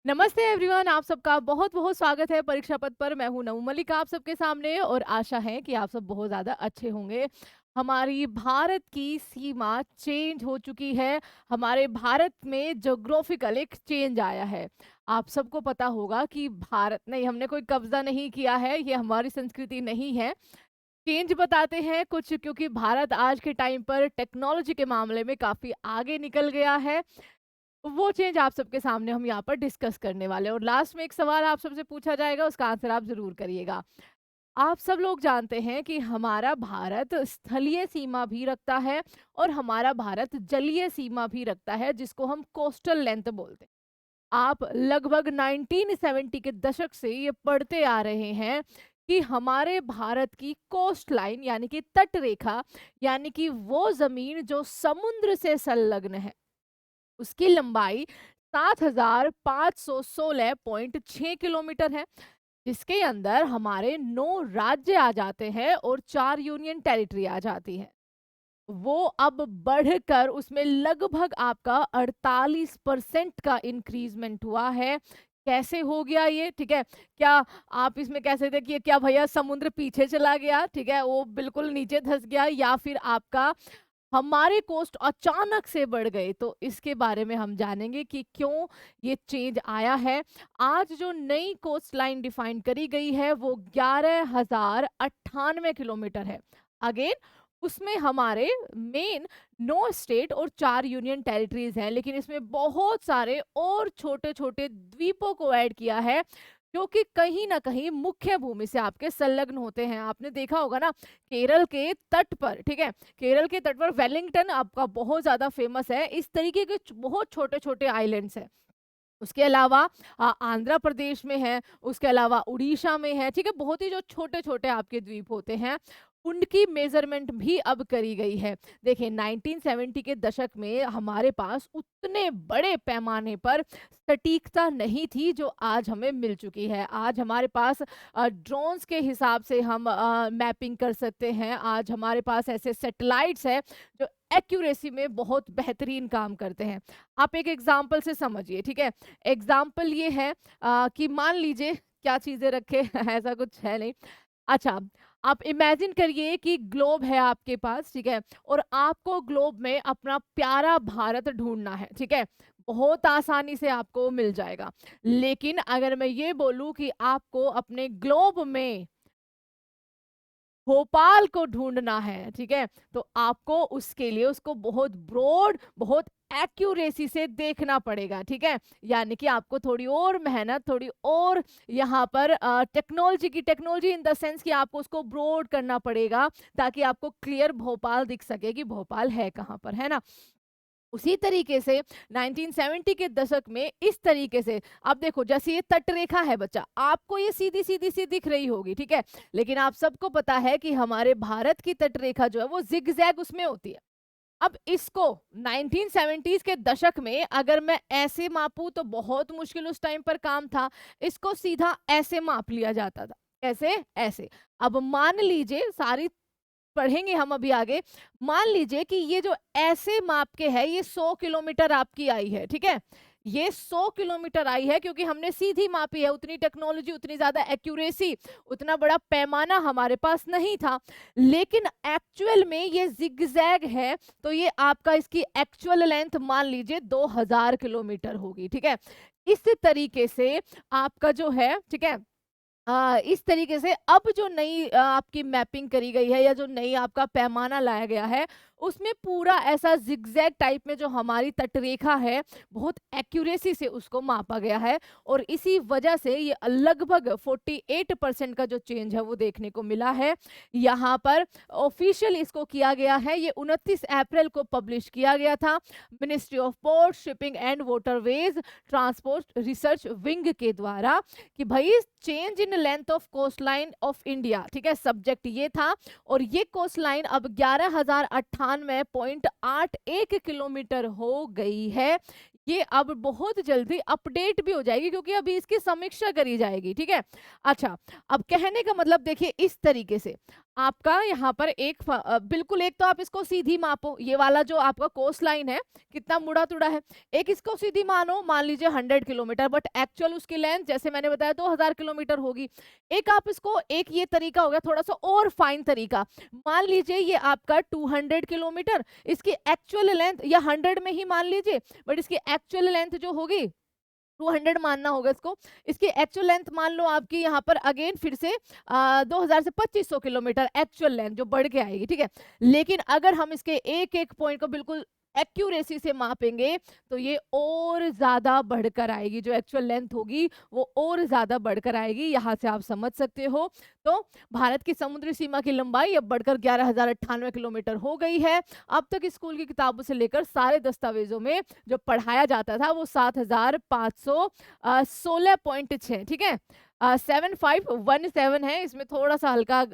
नमस्ते एवरीवन, आप सबका बहुत बहुत स्वागत है परीक्षा पथ पर। मैं हूं नवू मलिक आप सबके सामने और आशा है कि आप सब बहुत ज़्यादा अच्छे होंगे। हमारी भारत की सीमा चेंज हो चुकी है। हमारे भारत में ज्योग्राफिकल एक चेंज आया है। आप सबको पता होगा कि भारत नहीं, हमने कोई कब्जा नहीं किया है, ये हमारी संस्कृति नहीं है। चेंज बताते हैं कुछ, क्योंकि भारत आज के टाइम पर टेक्नोलॉजी के मामले में काफ़ी आगे निकल गया है। वो चेंज आप सबके सामने हम यहाँ पर डिस्कस करने वाले हैं और लास्ट में एक सवाल आप सबसे पूछा जाएगा, उसका आंसर आप ज़रूर करिएगा। आप सब लोग जानते हैं कि हमारा भारत स्थलीय सीमा भी रखता है और हमारा भारत जलीय सीमा भी रखता है, जिसको हम कोस्टल लेंथ बोलते हैं। आप लगभग 1970 के दशक से ये पढ़ते आ रहे हैं कि हमारे भारत की कोस्ट लाइन यानी कि तट रेखा, यानी कि वो ज़मीन जो समुद्र से संलग्न है, उसकी लंबाई 7516.6 किलोमीटर है, जिसके अंदर हमारे 9 राज्य आ जाते हैं और 4 यूनियन टेरिटरी आ जाती है। वो अब बढ़कर उसमें लगभग आपका 48% का इंक्रीजमेंट हुआ है। कैसे हो गया ये? ठीक है। क्या आप इसमें कह सकते हैं कि क्या भैया समुद्र पीछे चला गया, ठीक है, वो बिल्कुल नीचे धंस गया, या फिर आपका हमारे कोस्ट अचानक से बढ़ गए? तो इसके बारे में हम जानेंगे कि क्यों ये चेंज आया है। आज जो नई कोस्ट लाइन डिफाइन करी गई है वो 11,098 किलोमीटर है। अगेन, उसमें हमारे मेन 9 स्टेट और 4 यूनियन टेरिटरीज हैं, लेकिन इसमें बहुत सारे और छोटे छोटे द्वीपों को ऐड किया है, जो कि कहीं ना कहीं मुख्य भूमि से आपके संलग्न होते हैं। आपने देखा होगा ना, केरल के तट पर, ठीक है, केरल के तट पर वेलिंगटन आपका बहुत ज्यादा फेमस है। इस तरीके के बहुत छोटे छोटे आइलैंड्स हैं। उसके अलावा आंध्र प्रदेश में है, उसके अलावा उड़ीसा में है, ठीक है। बहुत ही जो छोटे छोटे आपके द्वीप होते हैं, उनकी मेजरमेंट भी अब करी गई है। देखिए, 1970 के दशक में हमारे पास उतने बड़े पैमाने पर सटीकता नहीं थी जो आज हमें मिल चुकी है। आज हमारे पास ड्रोन्स के हिसाब से हम मैपिंग कर सकते हैं। आज हमारे पास ऐसे सैटेलाइट्स हैं जो एक्यूरेसी में बहुत बेहतरीन काम करते हैं। आप एक एग्जाम्पल से समझिए, ठीक है। एग्जाम्पल ये है कि मान लीजिए क्या चीजें रखे ऐसा कुछ है नहीं। अच्छा, आप इमेजिन करिए कि ग्लोब है आपके पास, ठीक है, और आपको ग्लोब में अपना प्यारा भारत ढूंढना है, ठीक है। बहुत आसानी से आपको मिल जाएगा। लेकिन अगर मैं ये बोलूं कि आपको अपने ग्लोब में भोपाल को ढूंढना है, ठीक है, तो आपको उसके लिए उसको बहुत ब्रॉड, बहुत एक्यूरेसी से देखना पड़ेगा, ठीक है। यानी कि आपको थोड़ी और मेहनत, थोड़ी और यहाँ पर टेक्नोलॉजी इन द सेंस कि आपको उसको ब्रॉड करना पड़ेगा, ताकि आपको क्लियर भोपाल दिख सके कि भोपाल है कहाँ पर, है ना। उसी तरीके से 1970 के दशक में इस तरीके से, अब देखो, जैसे ये तट रेखा है बच्चा, आपको ये सीधी सीधी सी दिख रही होगी, ठीक है, लेकिन आप सबको पता है कि हमारे भारत की तट रेखा जो है वो जिगजैग उसमें होती है। अब इसको 1970s के दशक में अगर मैं ऐसे मापूं तो बहुत मुश्किल उस टाइम पर काम था। इसको सीधा ऐसे माप लिया जाता था। कैसे? ऐसे। अब मान लीजिए, सारी पढ़ेंगे हम अभी आगे। मान लीजिए कि ये जो ऐसे माप के है, ये 100 किलोमीटर आपकी आई है, ठीक है। ये 100 किलोमीटर आई है क्योंकि हमने सीधी मापी है। उतनी टेक्नोलॉजी, उतनी ज्यादा एक्यूरेसी, उतना बड़ा पैमाना हमारे पास नहीं था। लेकिन एक्चुअल में ये जिगजैग है, तो ये आपका इसकी एक्चुअल लेंथ मान लीजिए 2000 किलोमीटर होगी, ठीक है। इस तरीके से आपका जो है, ठीक है, इस तरीके से अब जो नई आपकी मैपिंग करी गई है, या जो नई आपका पैमाना लाया गया है, उसमें पूरा ऐसा जिगजैग टाइप में जो हमारी तटरेखा है, बहुत एक्यूरेसी से उसको मापा गया है। और इसी वजह से ये लगभग 48% का जो चेंज है वो देखने को मिला है। यहाँ पर ऑफिशियल इसको किया गया है, ये 29 अप्रैल को पब्लिश किया गया था, ministry of port, shipping and waterways transport research wing के द्वारा, कि भाई change in length of coast line of India, ठीक है, सब्जेक्ट ये था। और ये कोस्ट लाइन अब 11,098.81 किलोमीटर हो गई है। ये अब बहुत जल्दी अपडेट भी हो जाएगी, क्योंकि अभी इसकी समीक्षा करी जाएगी, ठीक है। अच्छा, अब कहने का मतलब देखिए इस तरीके से, आपका यहाँ पर बिल्कुल एक तो आप इसको सीधी मापो, ये वाला जो आपका कोस्ट लाइन है कितना मुड़ा तुड़ा है। एक इसको सीधी मानो, मान लीजिए 100 किलोमीटर, बट एक्चुअल उसकी लेंथ जैसे मैंने बताया 2000 किलोमीटर होगी। एक आप इसको, एक ये तरीका हो गया थोड़ा सा और फाइन तरीका, मान लीजिए ये आपका 200 किलोमीटर, इसकी एक्चुअल लेंथ या 100 में ही मान लीजिए, बट इसकी एक्चुअल लेंथ जो होगी 200 मानना होगा इसको। इसकी एक्चुअल लेंथ मान लो आपकी यहाँ पर अगेन फिर से 2000 से 2500 किलोमीटर एक्चुअल लेंथ जो बढ़ के आएगी, ठीक है। लेकिन अगर हम इसके एक एक पॉइंट को बिल्कुल एक्यूरेसी से मापेंगे तो ये और ज्यादा बढ़कर आएगी, जो एक्चुअल लेंथ होगी वो और ज्यादा बढ़कर आएगी। यहाँ से आप समझ सकते हो। तो भारत की समुद्री सीमा की लंबाई अब बढ़कर 11,098 किलोमीटर हो गई है। अब तक स्कूल की किताबों से लेकर सारे दस्तावेजों में जो पढ़ाया जाता था वो 7,516.6, ठीक है, 7517 है। इसमें थोड़ा सा हल्का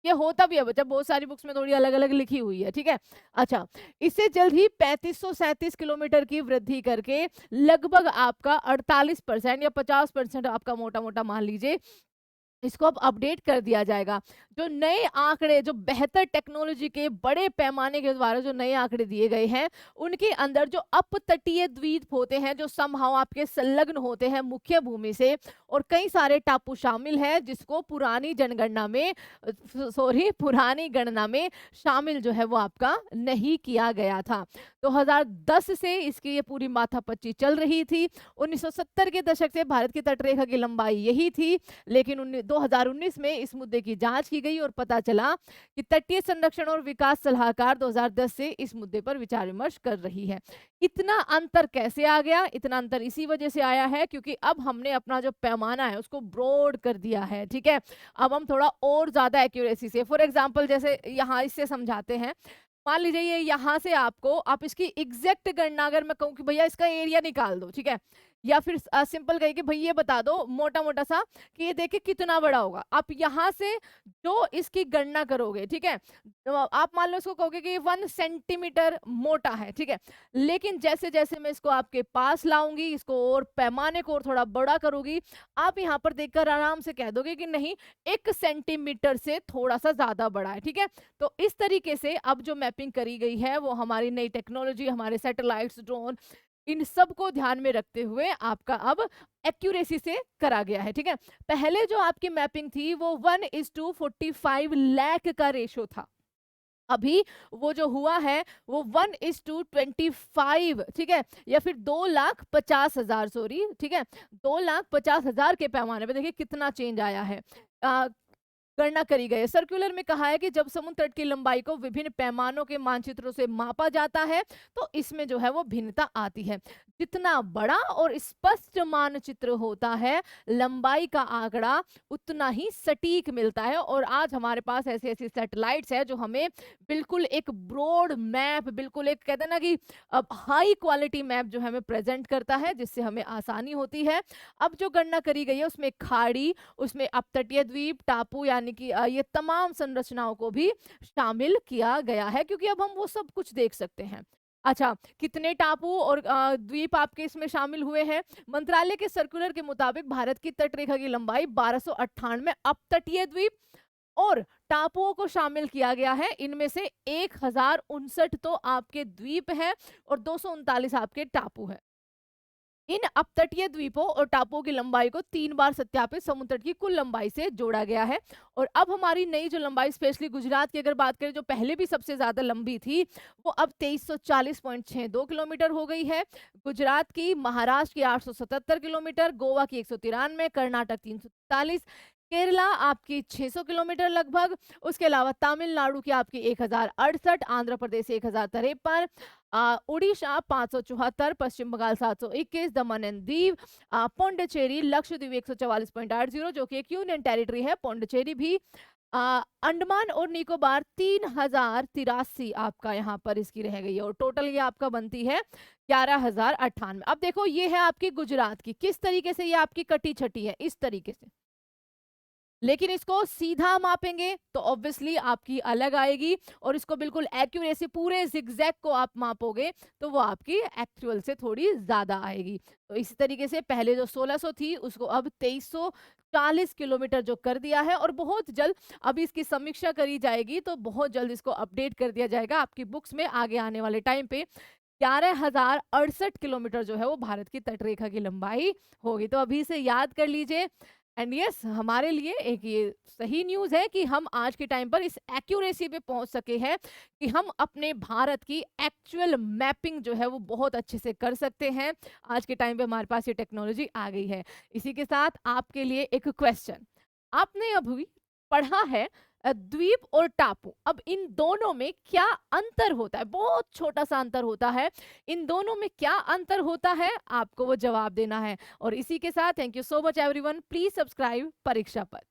ये होता भी है बच्चा, बहुत सारी बुक्स में थोड़ी अलग अलग लिखी हुई है, ठीक है। अच्छा, इससे जल्द ही 3537 किलोमीटर की वृद्धि करके लगभग आपका 48% या 50% आपका मोटा मोटा मान लीजिए इसको अब अपडेट कर दिया जाएगा। जो नए आंकड़े, जो बेहतर टेक्नोलॉजी के बड़े पैमाने के द्वारा जो नए आंकड़े दिए गए हैं, उनके अंदर जो अपतटीय द्वीप होते हैं, जो समहाउ आपके संलग्न होते हैं मुख्य भूमि से, और कई सारे टापू शामिल हैं जिसको पुरानी जनगणना में, सॉरी, पुरानी गणना में शामिल जो है वो आपका नहीं किया गया था। 2010 से इसकी ये पूरी माथापच्ची चल रही थी। 1970 के दशक से भारत की तटरेखा की लंबाई यही थी, लेकिन 2019 में इस मुद्दे की जांच की गई और पता चला कि तटीय संरक्षण और विकास सलाहकार 2010 से इस मुद्दे पर विचार विमर्श कर रही है। इतना अंतर कैसे आ गया? इतना अंतर इसी वजह से आया है क्योंकि अब हमने अपना जो पैमाना है उसको ब्रॉड कर दिया है, ठीक है। अब हम थोड़ा और ज्यादा एक्यूरेसी से, फॉर एग्जाम्पल जैसे यहाँ इससे समझाते हैं। मान लीजिए ये यहाँ से आपको, आप इसकी एग्जैक्ट गणना अगर मैं कहूँ कि भैया इसका एरिया निकाल दो, ठीक है, या फिर सिंपल कहिए कि भाई ये बता दो मोटा मोटा सा कि ये देखिए कितना बड़ा होगा, आप यहाँ से जो इसकी गणना करोगे, ठीक है, तो आप मान लो इसको कहोगे कि 1 सेंटीमीटर मोटा है, ठीक है। लेकिन जैसे जैसे मैं इसको आपके पास लाऊंगी, इसको और पैमाने को और थोड़ा बड़ा करूंगी, आप यहाँ पर देखकर आराम से कह दोगे कि नहीं 1 सेंटीमीटर से थोड़ा सा ज्यादा बड़ा है, ठीक है। तो इस तरीके से अब जो मैपिंग करी गई है वो हमारी नई टेक्नोलॉजी, हमारे सैटेलाइट्स, ड्रोन, इन सब को ध्यान में रखते हुए आपका अब एक्यूरेसी से करा गया है, ठीक है। पहले जो आपकी मैपिंग थी वो 1:45 लाख का रेशो था। अभी वो जो हुआ है वो 1:25, ठीक है, या फिर 2,50,000, सॉरी, ठीक है, 2,50,000 के पैमाने पे देखिए कितना चेंज आया है। गणना करी गई है। सर्कुलर में कहा है कि जब समुद्र तट की लंबाई को विभिन्न पैमानों के मानचित्रों से मापा जाता है तो इसमें जो है वो भिन्नता आती है। जितना बड़ा और स्पष्ट मानचित्र होता है, लंबाई का आंकड़ा उतना ही सटीक मिलता है। और आज हमारे पास ऐसी ऐसी सैटेलाइट्स है जो हमें बिल्कुल एक ब्रॉड मैप, बिल्कुल एक कहते हैं ना कि अब हाई क्वालिटी मैप जो है हमें प्रेजेंट करता है, जिससे हमें आसानी होती है। अब जो गणना करी गई है उसमें खाड़ी, उसमें अपतटीय द्वीप, टापू, यानी कि ये तमाम संरचनाओं को भी शामिल किया गया है, क्योंकि अब हम वो सब कुछ देख सकते हैं। अच्छा, कितने टापू और द्वीप आपके इसमें शामिल हुए हैं? मंत्रालय के सर्कुलर के मुताबिक भारत की तटरेखा की लंबाई 1298 अपतटीय द्वीप और टापुओं को शामिल किया गया है। इनमें से 1059 तो आपके द्वीप हैं और 239 आपके टापू हैं। इन अपतटीय द्वीपों और टापुओं की लंबाई को 3 बार सत्यापित समुद्र तट की कुल लंबाई से जोड़ा गया है। और अब हमारी नई जो लंबाई, स्पेशली गुजरात की अगर बात करें जो पहले भी सबसे ज्यादा लंबी थी, वो अब 2340.62 किलोमीटर हो गई है। गुजरात की, महाराष्ट्र की 877 किलोमीटर, गोवा की 193, कर्नाटक 343, केरला आपकी 600 किलोमीटर लगभग। उसके अलावा तमिलनाडु की आपकी 1068, आंध्र प्रदेश 1053, उड़ीसा 574, पश्चिम बंगाल 721, दमन एंड दीव, पौंडीचेरी, लक्षद्वीप 144.80 जो कि एक यूनियन टेरिटरी है, पौंडीचेरी भी, अंडमान और निकोबार 3083 आपका यहाँ पर इसकी रह गई है। और टोटल ये आपका बनती है 11,098। अब देखो ये है आपकी गुजरात की, किस तरीके से ये आपकी कटी छटी है, इस तरीके से लेकिन इसको सीधा मापेंगे तो ऑब्वियसली आपकी अलग आएगी, और इसको बिल्कुल एक्यूरेसी पूरे ज़िगज़ैग को आप मापोगे तो वो आपकी एक्चुअल से थोड़ी ज़्यादा आएगी। तो इसी तरीके से पहले जो 1600 थी उसको अब 2340 किलोमीटर जो कर दिया है, और बहुत जल्द अभी इसकी समीक्षा करी जाएगी, तो बहुत जल्द इसको अपडेट कर दिया जाएगा आपकी बुक्स में आगे आने वाले टाइम पे। 11,068 किलोमीटर जो है वो भारत की तटरेखा की लंबाई होगी। तो अभी से याद कर लीजिए। एंड यस, हमारे लिए एक ये सही न्यूज़ है कि हम आज के टाइम पर इस एक्यूरेसी पे पहुंच सके हैं कि हम अपने भारत की एक्चुअल मैपिंग जो है वो बहुत अच्छे से कर सकते हैं। आज के टाइम पे हमारे पास ये टेक्नोलॉजी आ गई है। इसी के साथ आपके लिए एक क्वेश्चन, आपने अभी पढ़ा है द्वीप और टापू, अब इन दोनों में क्या अंतर होता है? बहुत छोटा सा अंतर होता है। इन दोनों में क्या अंतर होता है, आपको वो जवाब देना है। और इसी के साथ thank you so much everyone, please subscribe परीक्षा पथ।